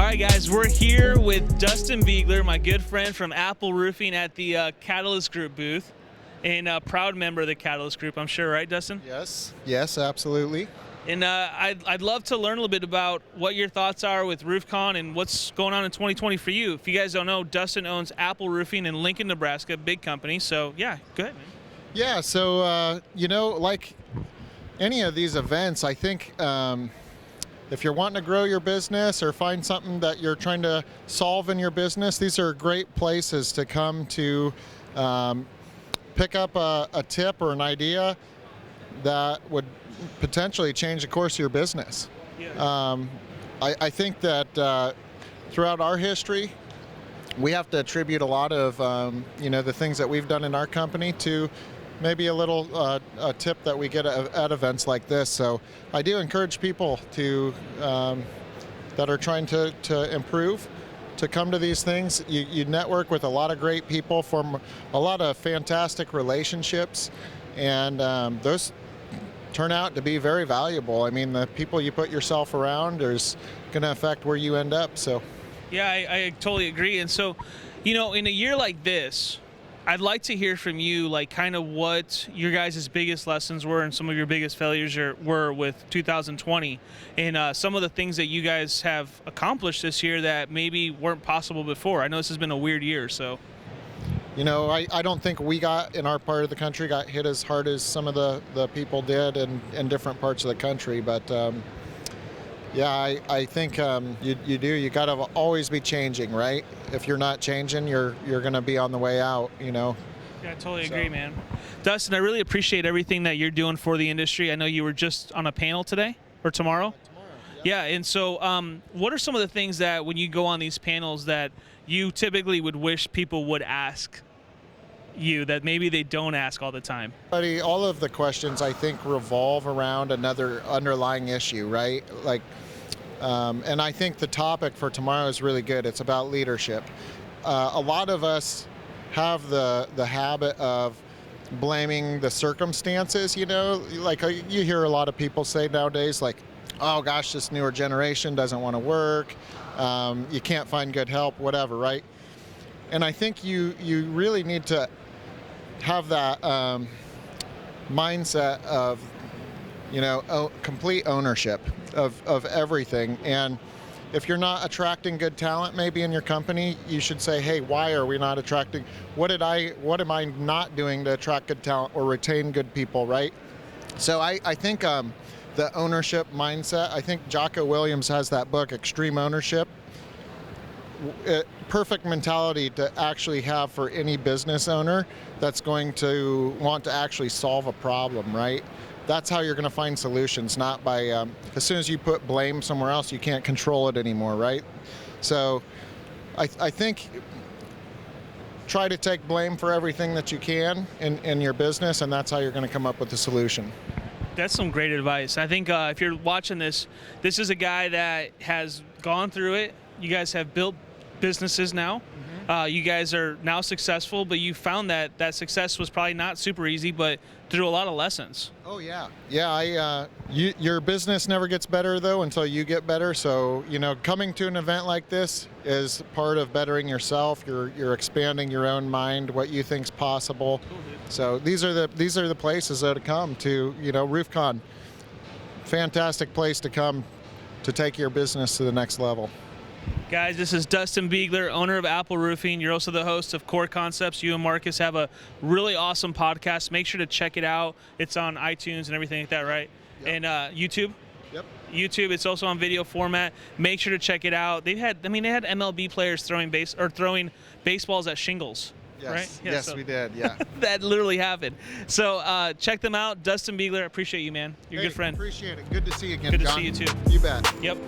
right, guys, we're here with Dustan Biegler, my good friend from Apple Roofing at the Catalyst Group booth, and a proud member of the Catalyst Group, I'm sure, right, Dustan? Yes, absolutely. And I'd love to learn a little bit about what your thoughts are with RoofCON and what's going on in 2020 for you. If you guys don't know, Dustan owns Apple Roofing in Lincoln, Nebraska, big company. So, yeah, go ahead, man. Yeah, so, like any of these events, I think if you're wanting to grow your business or find something that you're trying to solve in your business, these are great places to come to pick up a tip or an idea that would potentially change the course of your business. Yeah. I think that throughout our history, we have to attribute a lot of the things that we've done in our company to maybe a little a tip that we get at events like this. So I do encourage people to that are trying to improve to come to these things. You network with a lot of great people, form a lot of fantastic relationships, and those turn out to be very valuable. I mean, the people you put yourself around is going to affect where you end up. So yeah, I totally agree. And so, in a year like this, I'd like to hear from you, like, kind of what your guys' biggest lessons were and some of your biggest failures were with 2020, and some of the things that you guys have accomplished this year that maybe weren't possible before. I know this has been a weird year, so. I don't think we in our part of the country got hit as hard as some of the people did in different parts of the country, but I think you got to always be changing, right? If you're not changing, you're going to be on the way out, Yeah, I totally agree, man. Dustan, I really appreciate everything that you're doing for the industry. I know you were just on a panel today or tomorrow. Yeah, and so what are some of the things that when you go on these panels that you typically would wish people would ask you that maybe they don't ask all the time? Buddy, all of the questions, I think, revolve around another underlying issue, right? Like, and I think the topic for tomorrow is really good. It's about leadership. A lot of us have the habit of blaming the circumstances, like you hear a lot of people say nowadays, like, oh gosh, this newer generation doesn't want to work, you can't find good help, whatever, right? And I think you really need to have that mindset of complete ownership of everything. And if you're not attracting good talent maybe in your company, you should say, hey, why are we not attracting, what am I not doing to attract good talent or retain good people, right? So I think the ownership mindset, I think Jocko Williams has that book, Extreme Ownership. Perfect mentality to actually have for any business owner that's going to want to actually solve a problem, right? That's how you're going to find solutions, not by, as soon as you put blame somewhere else, you can't control it anymore, right? So I think try to take blame for everything that you can in your business, and that's how you're going to come up with a solution. That's some great advice. I think if you're watching this is a guy that has gone through it. You guys have built businesses now. You guys are now successful, but you found that success was probably not super easy, but through a lot of lessons. Oh yeah. Yeah, your business never gets better though until you get better. So, coming to an event like this is part of bettering yourself. You're expanding your own mind, what you think's possible. So these are the places that come to, RoofCON. Fantastic place to come to take your business to the next level. Guys, this is Dustan Biegler, owner of Apple Roofing. You're also the host of Core Concepts. You and Marcus have a really awesome podcast. Make sure to check it out. It's on iTunes and everything like that, right? Yep. And YouTube? Yep. YouTube. It's also on video format. Make sure to check it out. They had MLB players throwing baseballs at shingles. Yes. Right? Yeah, yes, we did. Yeah. That literally happened. So check them out. Dustan Biegler, appreciate you, man. You're a good friend. Appreciate it. Good to see you again, Good to John. see you too. You bet. Yep.